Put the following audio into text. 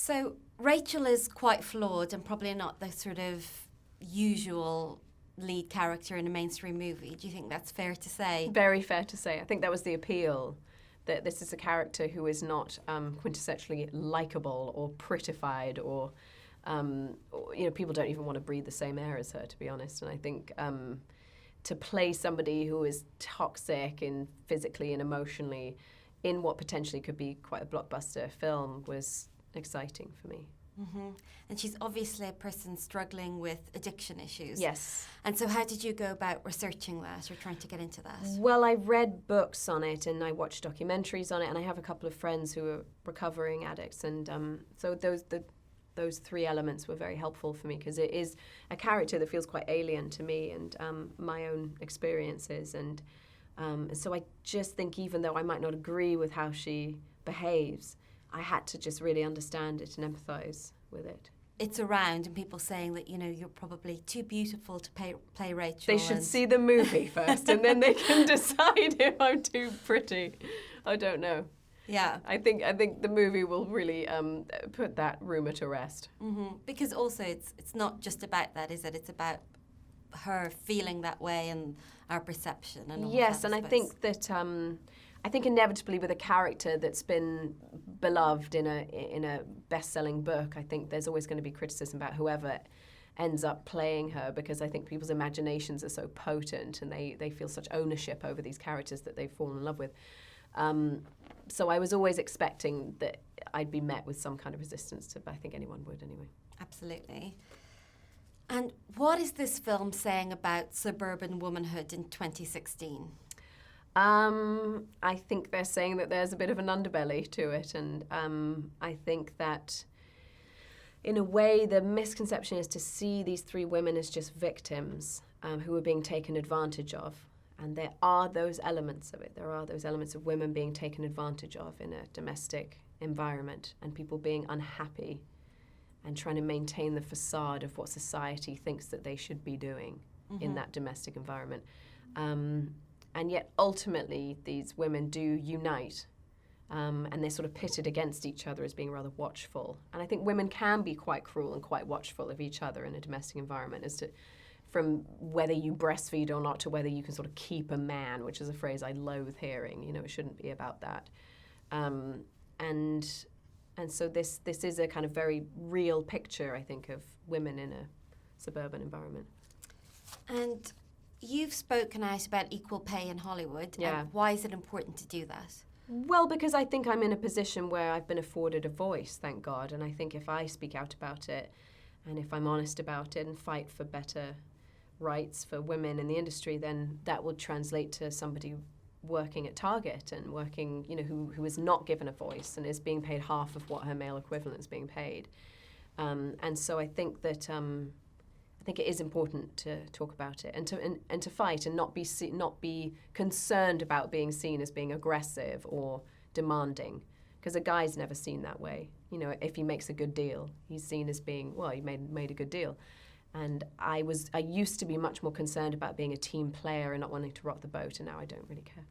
So Rachel is quite flawed and probably not the sort of usual lead character in a mainstream movie. Do you think that's fair to say? Very fair to say. I think that was the appeal, that this is a character who is not quintessentially likable or prettified or people don't even want to breathe the same air as her, to be honest. And I think to play somebody who is toxic and physically and emotionally in what potentially could be quite a blockbuster film was exciting for me. Mm-hmm. And she's obviously a person struggling with addiction issues. Yes. And so how did you go about researching that or trying to get into that? Well, I read books on it and I watched documentaries on it, and I have a couple of friends who are recovering addicts, and so those three elements were very helpful for me, because it is a character that feels quite alien to me and my own experiences. And so I just think, even though I might not agree with how she behaves, I had to just really understand it and empathise with it. It's around, and people saying that, you're probably too beautiful to play Rachel. They should see the movie first, and then they can decide if I'm too pretty. I don't know. Yeah. I think the movie will really put that rumour to rest. Mm-hmm. Because also it's not just about that, is it? It's about her feeling that way and our perception and all yes, that, and I think that I think inevitably with a character that's been beloved in a best-selling book, I think there's always going to be criticism about whoever ends up playing her, because I think people's imaginations are so potent and they feel such ownership over these characters that they've fallen in love with. So I was always expecting that I'd be met with some kind of resistance I think anyone would anyway. Absolutely. And what is this film saying about suburban womanhood in 2016? I think they're saying that there's a bit of an underbelly to it, and I think that in a way the misconception is to see these three women as just victims who are being taken advantage of. And there are those elements of it. There are those elements of women being taken advantage of in a domestic environment, and people being unhappy and trying to maintain the facade of what society thinks that they should be doing in that domestic environment. And yet ultimately these women do unite, and they're sort of pitted against each other as being rather watchful. And I think women can be quite cruel and quite watchful of each other in a domestic environment, as to from whether you breastfeed or not to whether you can sort of keep a man, which is a phrase I loathe hearing. It shouldn't be about that. And so this is a kind of very real picture, I think, of women in a suburban environment. And you've spoken out about equal pay in Hollywood. Yeah. And why is it important to do that? Well, because I think I'm in a position where I've been afforded a voice, thank God. And I think if I speak out about it, and if I'm honest about it and fight for better rights for women in the industry, then that will translate to somebody working at Target and working, who is not given a voice and is being paid half of what her male equivalent is being paid. And so I think that I think it is important to talk about it and to fight and not be concerned about being seen as being aggressive or demanding, because a guy's never seen that way. If he makes a good deal, he's seen as being, well, he made a good deal. And I used to be much more concerned about being a team player and not wanting to rock the boat, and now I don't really care.